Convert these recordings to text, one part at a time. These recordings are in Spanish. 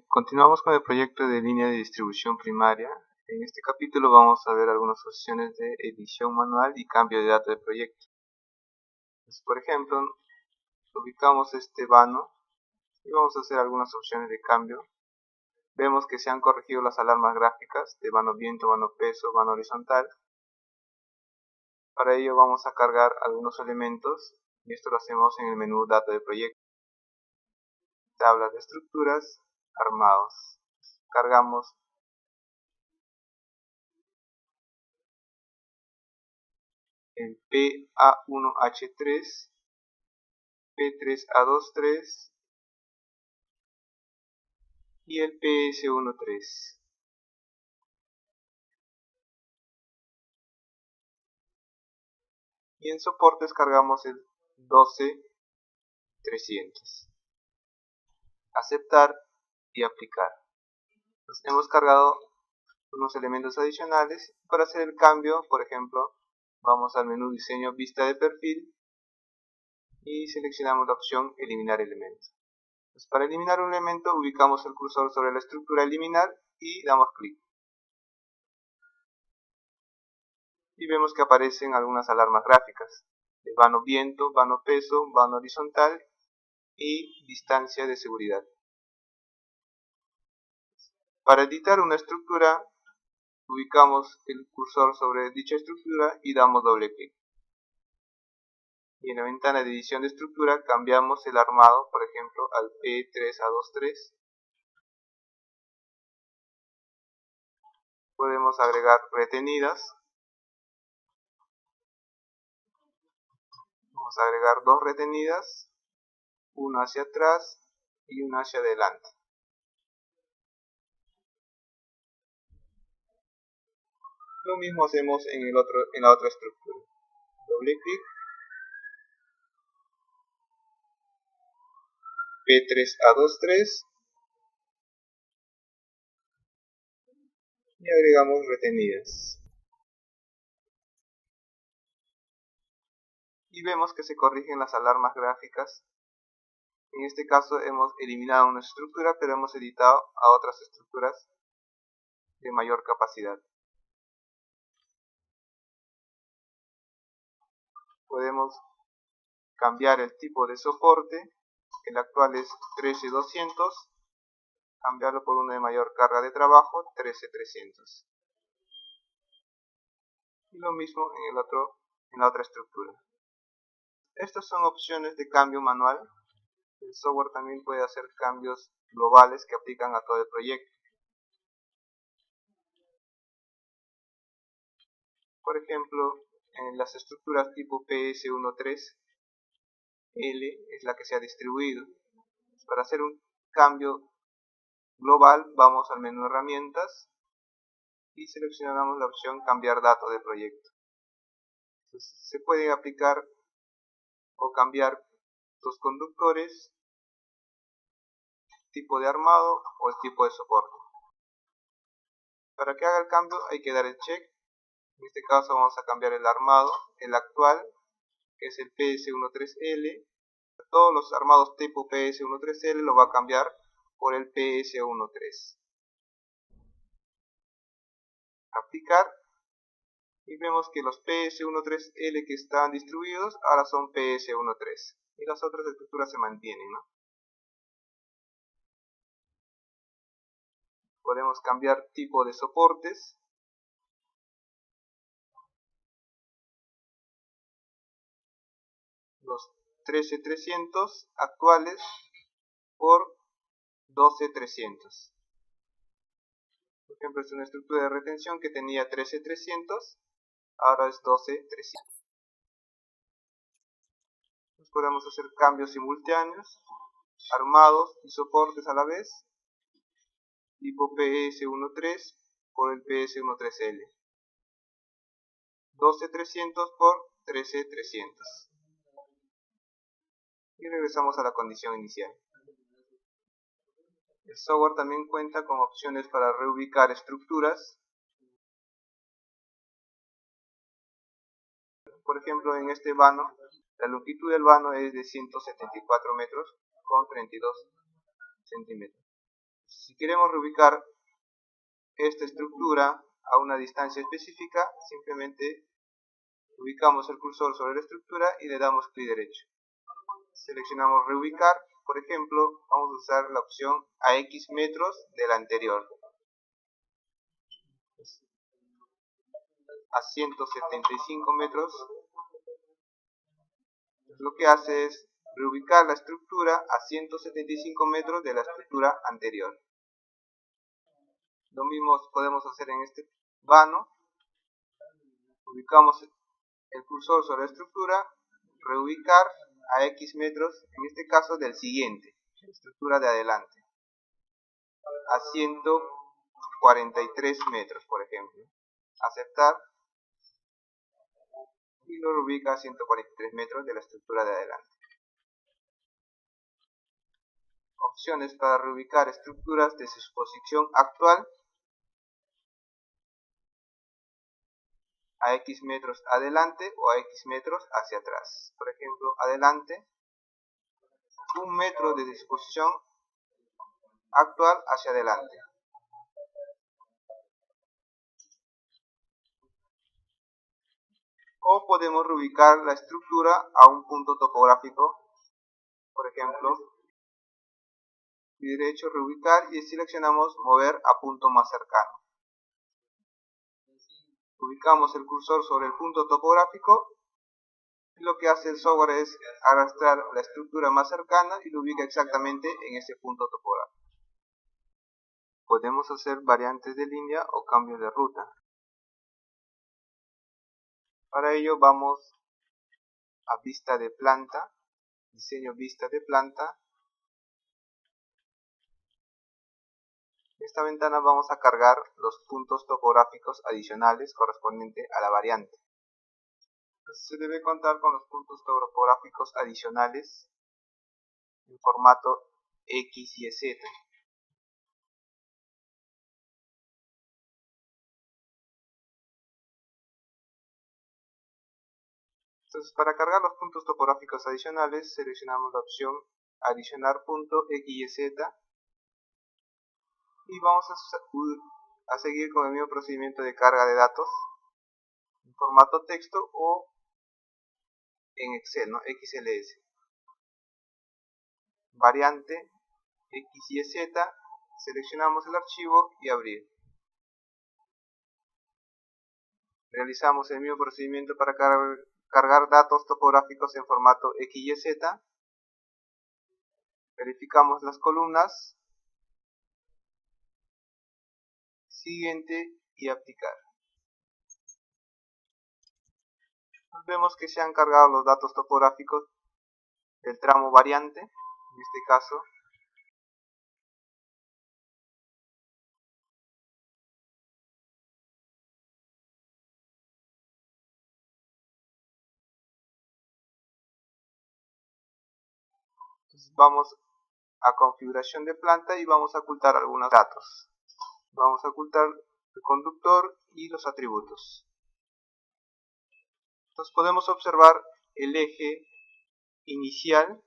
Continuamos con el proyecto de línea de distribución primaria. En este capítulo vamos a ver algunas opciones de edición manual y cambio de datos de proyecto. Por ejemplo, ubicamos este vano y vamos a hacer algunas opciones de cambio. Vemos que se han corregido las alarmas gráficas de vano viento, vano peso, vano horizontal. Para ello vamos a cargar algunos elementos y esto lo hacemos en el menú Data de proyecto. Tablas de estructuras, armados. Cargamos el PA1H3, P3A23 y el PS13. Y en soportes cargamos el 12300. Aceptar y aplicar. Entonces, hemos cargado unos elementos adicionales. Para hacer el cambio, por ejemplo, vamos al menú diseño vista de perfil y seleccionamos la opción eliminar elemento. Entonces, para eliminar un elemento ubicamos el cursor sobre la estructura eliminar y damos clic. Y vemos que aparecen algunas alarmas gráficas de vano viento, vano peso, vano horizontal y distancia de seguridad. Para editar una estructura, ubicamos el cursor sobre dicha estructura y damos doble clic. Y en la ventana de edición de estructura cambiamos el armado, por ejemplo, al P3A23. Podemos agregar retenidas. Vamos a agregar dos retenidas, una hacia atrás y una hacia adelante. Lo mismo hacemos en la otra estructura. Doble clic, P3A23 y agregamos retenidas. Y vemos que se corrigen las alarmas gráficas. En este caso hemos eliminado una estructura, pero hemos editado a otras estructuras de mayor capacidad. Podemos cambiar el tipo de soporte. El actual es 13200, cambiarlo por uno de mayor carga de trabajo, 13300. Y lo mismo en la otra estructura. Estas son opciones de cambio manual. El software también puede hacer cambios globales que aplican a todo el proyecto. Por ejemplo, en las estructuras tipo PS13L es la que se ha distribuido. Para hacer un cambio global vamos al menú herramientas y seleccionamos la opción cambiar datos de proyecto. Entonces, se puede aplicar o cambiar los conductores, tipo de armado o el tipo de soporte. Para que haga el cambio hay que dar el check. En este caso vamos a cambiar el armado, el actual, que es el PS13L. Todos los armados tipo PS13L lo va a cambiar por el PS13. Aplicar. Y vemos que los PS13L que están distribuidos ahora son PS13. Y las otras estructuras se mantienen, ¿no? Podemos cambiar tipo de soportes. Los 13300 actuales por 12300. Por ejemplo, es una estructura de retención que tenía 13300, ahora es 12300. Podemos hacer cambios simultáneos, armados y soportes a la vez, tipo PS13 por el PS13L, 12300 por 13300. Y regresamos a la condición inicial. El software también cuenta con opciones para reubicar estructuras. Por ejemplo, en este vano, la longitud del vano es de 174 metros con 32 centímetros. Si queremos reubicar esta estructura a una distancia específica, simplemente ubicamos el cursor sobre la estructura y le damos clic derecho. Seleccionamos reubicar, por ejemplo, vamos a usar la opción a X metros de la anterior. A 175 metros. Lo que hace es reubicar la estructura a 175 metros de la estructura anterior. Lo mismo podemos hacer en este vano. Ubicamos el cursor sobre la estructura, reubicar a X metros, en este caso del siguiente, la estructura de adelante, a 143 metros, por ejemplo. Aceptar y lo reubica a 143 metros de la estructura de adelante. Opciones para reubicar estructuras de su posición actual a X metros adelante o a X metros hacia atrás. Por ejemplo, adelante, 1 metro de su posición actual hacia adelante. O podemos reubicar la estructura a un punto topográfico, por ejemplo, clic derecho, reubicar y seleccionamos mover a punto más cercano. Ubicamos el cursor sobre el punto topográfico y lo que hace el software es arrastrar la estructura más cercana y lo ubica exactamente en ese punto topográfico. Podemos hacer variantes de línea o cambios de ruta. Para ello vamos a vista de planta, diseño vista de planta. En esta ventana vamos a cargar los puntos topográficos adicionales correspondientes a la variante. Se debe contar con los puntos topográficos adicionales en formato X y Z. Entonces, para cargar los puntos topográficos adicionales, seleccionamos la opción adicionar punto X y Z y vamos a seguir con el mismo procedimiento de carga de datos en formato texto o en Excel, ¿no? XLS. Variante X y Z, seleccionamos el archivo y abrir. Realizamos el mismo procedimiento para cargar datos topográficos en formato XYZ. Verificamos las columnas. Siguiente y aplicar. Vemos que se han cargado los datos topográficos del tramo variante, en este caso. Entonces vamos a configuración de planta y vamos a ocultar algunos datos. Vamos a ocultar el conductor y los atributos. Entonces podemos observar el eje inicial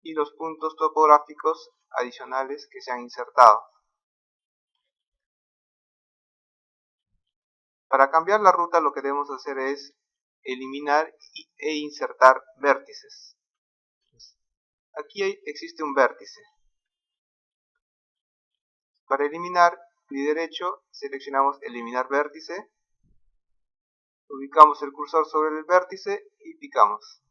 y los puntos topográficos adicionales que se han insertado. Para cambiar la ruta lo que debemos hacer es eliminar e insertar vértices. Aquí existe un vértice. Para eliminar, clic derecho, seleccionamos eliminar vértice, ubicamos el cursor sobre el vértice y picamos.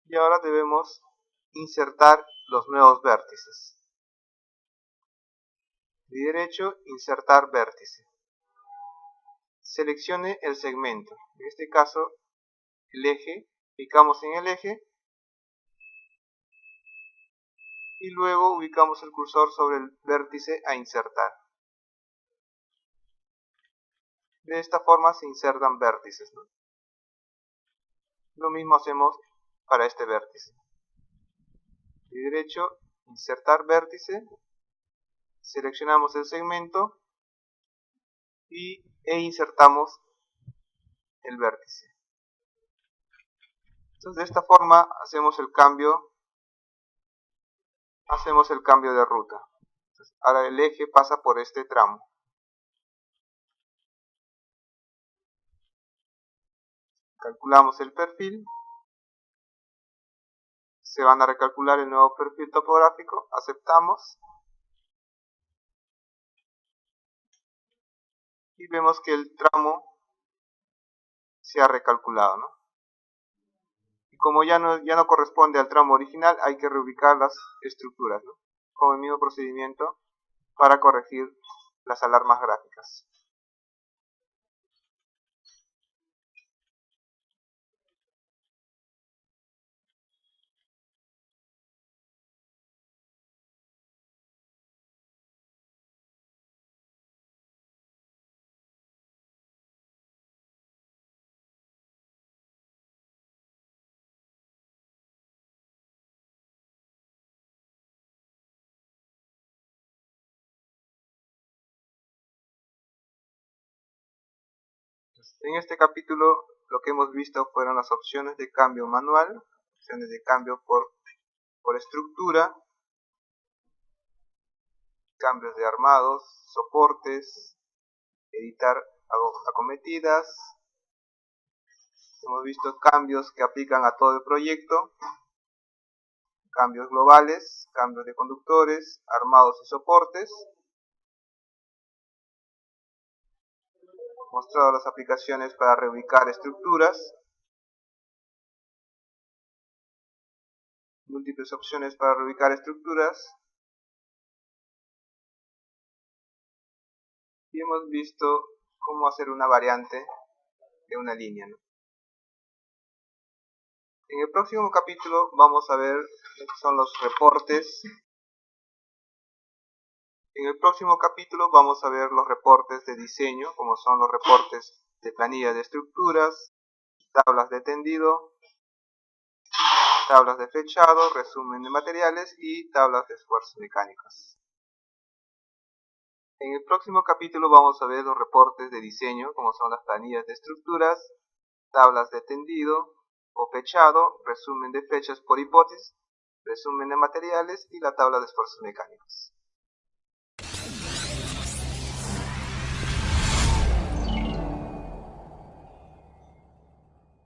Y ahora debemos insertar los nuevos vértices. Clic derecho, insertar vértice. Seleccione el segmento, en este caso el eje, picamos en el eje y luego ubicamos el cursor sobre el vértice a insertar. De esta forma se insertan vértices, ¿no? Lo mismo hacemos para este vértice. Clic derecho, insertar vértice, seleccionamos el segmento e insertamos el vértice. Entonces de esta forma hacemos el cambio de ruta. Entonces, ahora el eje pasa por este tramo. Calculamos el perfil. Se van a recalcular el nuevo perfil topográfico. Aceptamos. Y vemos que el tramo se ha recalculado, ¿no? Y como ya no corresponde al tramo original, hay que reubicar las estructuras, ¿no? Con el mismo procedimiento para corregir las alarmas gráficas. En este capítulo lo que hemos visto fueron las opciones de cambio manual, opciones de cambio por estructura, cambios de armados, soportes, editar acometidas. Hemos visto cambios que aplican a todo el proyecto, cambios globales, cambios de conductores, armados y soportes. Mostrado las aplicaciones para reubicar estructuras, múltiples opciones para reubicar estructuras, y hemos visto cómo hacer una variante de una línea, ¿no? En el próximo capítulo vamos a ver lo que son los reportes. En el próximo capítulo vamos a ver los reportes de diseño, como son los reportes de planilla de estructuras, tablas de tendido, tablas de flechado, resumen de materiales y tablas de esfuerzos mecánicos. En el próximo capítulo vamos a ver los reportes de diseño, como son las planillas de estructuras, tablas de tendido o fechado, resumen de fechas por hipótesis, resumen de materiales y la tabla de esfuerzos mecánicos.